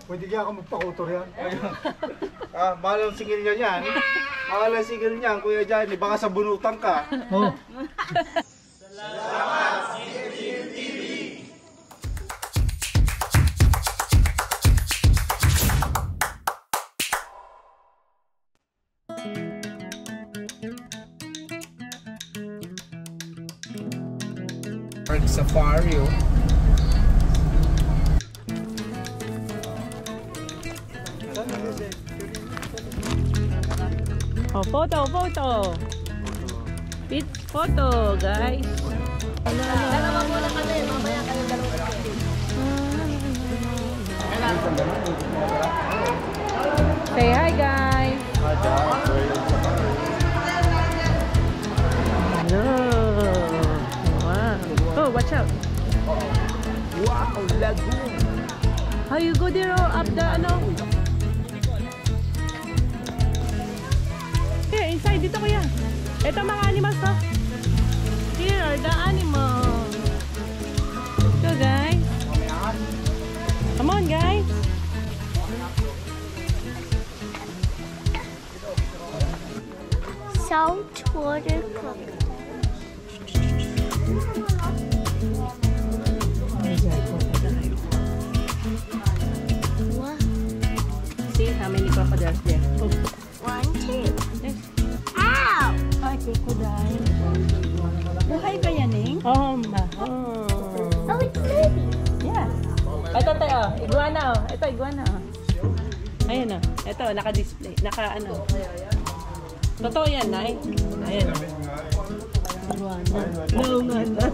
Pwede kaya ako magpakutor yan. Mahal ang singil niya yan. Mahal ang singil niyan, Kuya Johnny. Baka sa bunutan ka. Oh. Salamat, CFM TV! Park Safari, oh. Oh, photo. Photo, guys. Dalawa muna kami, mamaya kayong dalawa. Say hi, guys. Hello. Wow. Oh, watch out. Wow, lagoon! How you go there up the ano? Here, inside dito kuya. Ito mga animals to. Here are the animals. Go guys. Come on guys. Saltwater crocodile. Wow. See how many crocodiles there? Oh. 1, 2. Yes. Ow! Ay, crocodile. Buhay ka yan, eh? Oh, Oh, it's moving. yeah. Ito tayo, iguana, oh. Ito, iguana, oh. Ayan, oh. Ito, naka-display. Naka-ano. Totoo yan, Nay. Ayan. Iguana. No, iguana.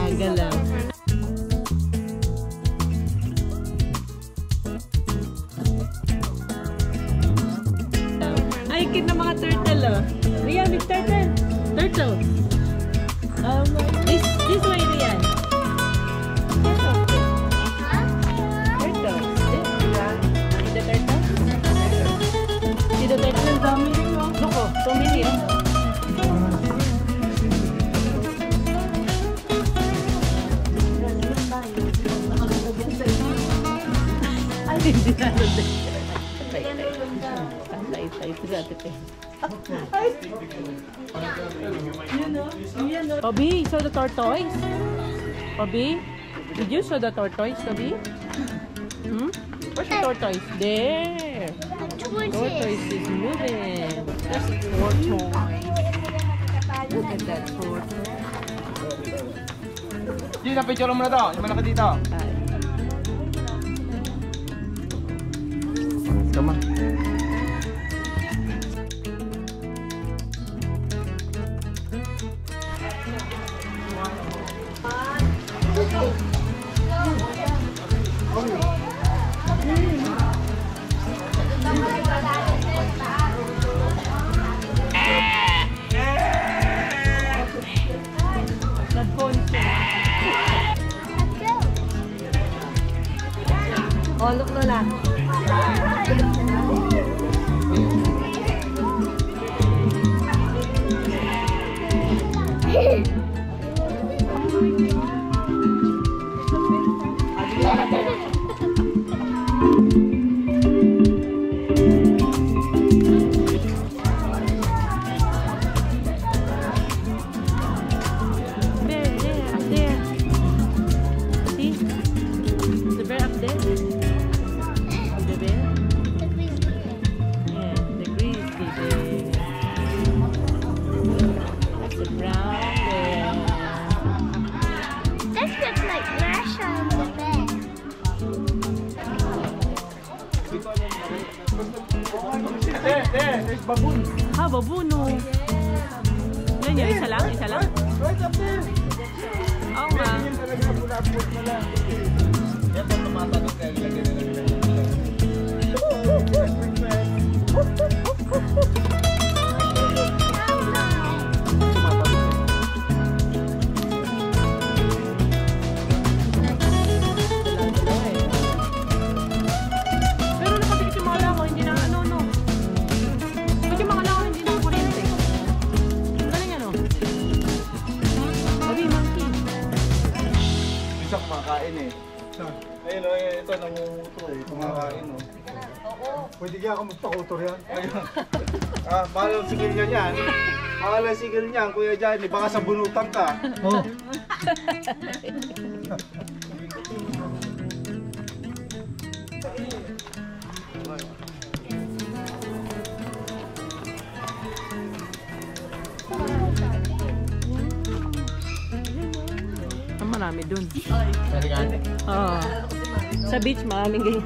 Nagalaw. Ay, cute na mga turtle, oh. Rian, big turtle. Turtle. This way, Rian. Turtle. See the turtle? See the turtle? Dami. Look, oh. So many, oh. Ay, hindi na. Toby, saw the tortoise? Toby, did you saw the tortoise, Toby? Where's the tortoise? There. Tortoise is moving. There's a tortoise. Look at that tortoise. Hindi, napicture mo na to. Yung malaki dito. Come on. Oh, look Lola. There's baboon. Ha, baboon, oh. Yan yun, isa lang? Right up there. Oo nga. Yan talaga, bulabot na lang. Yan pag tumatanong kayo, lagyan na lang. Pero nakabigit yung mga lako, hindi na ano, no. Pwede yung mga lako, hindi na kuryente. Galing ano? Sabi, monkey. Isa kumakain eh. Ayun o, ito namumuto eh. Kumakain o. Pwede kaya ako magpa-autor yan? Ayun. Mahal ang sigil niya yan. Mahal ang sigil niyan, Kuya Johnny. Baka sa bunutan ka. Oo. Ang marami dun. Oo. Sa beach, maraming ganyan.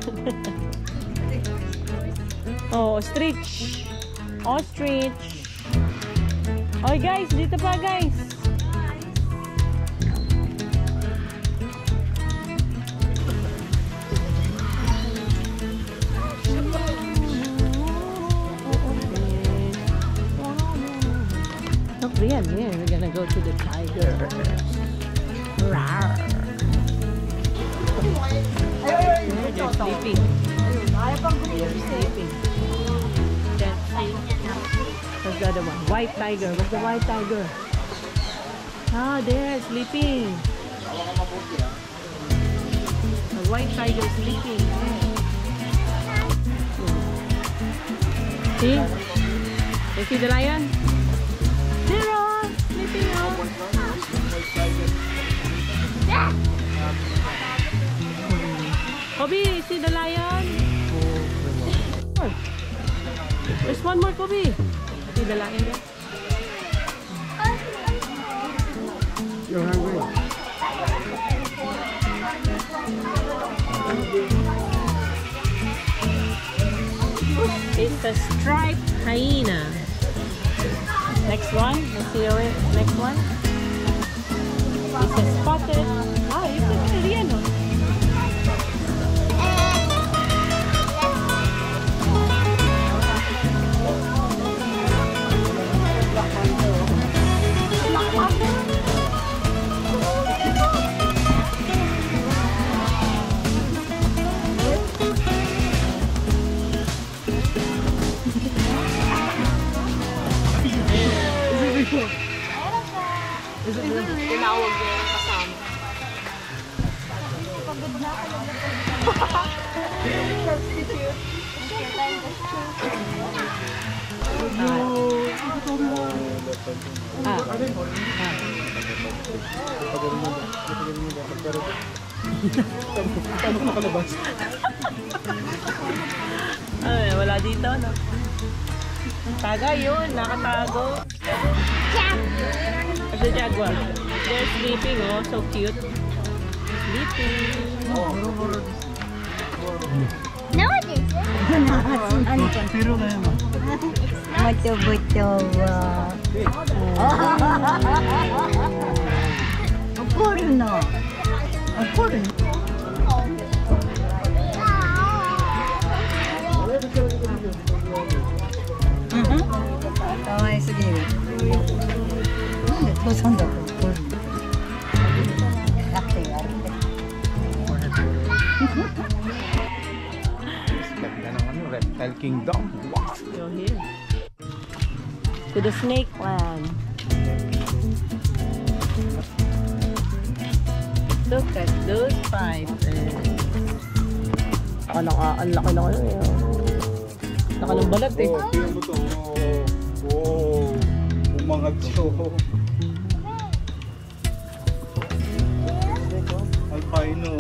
Oh, ostrich. Ostrich. Oh, guys, dito pa, guys. Look, Rian, we're gonna go to the tiger. Rawr. They're sleeping. They're sleeping. That's it. What's the other one? White tiger. What's the white tiger? Ah, there, sleeping. The white tiger sleeping. See? You see the lion? There on! Sleeping on! Kobe, see the lion? Oh. There's one more, Kobe. See the lion there? You're hungry. It's a striped hyena. Next one. Let's see it. Next one. It's a spotted. Ah, it's a Korean one. Tinawag niya yung kasama. Paano ko nakalabas? Ay, wala dito, no? Taga yun, nakatago. The jaguar. They're sleeping, oh, so cute. Sleeping. No, it isn't. Pero na yan. Buto-buto. Okoro no. Okoro no. Kawaii sugiru. 父さんだと怒るの。なくてやるんだ。Ganda ng ano, Reptile Kingdom. Wow! You're here. To the snake land. Look at those pythons. Ang laki na kayo eh. Laki ng balat eh. Oh, tingnan mo to. Oh, umangat siya. Albino.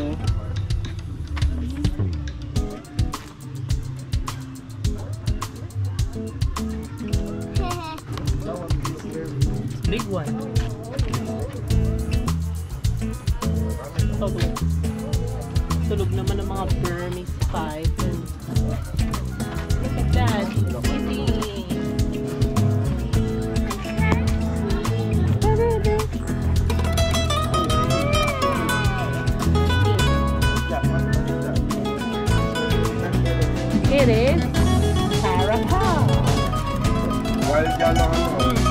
Big one. Tulog naman ng mga Burmese pythons. Look at that. Eating. It is Caracal. Wild yan lang ano.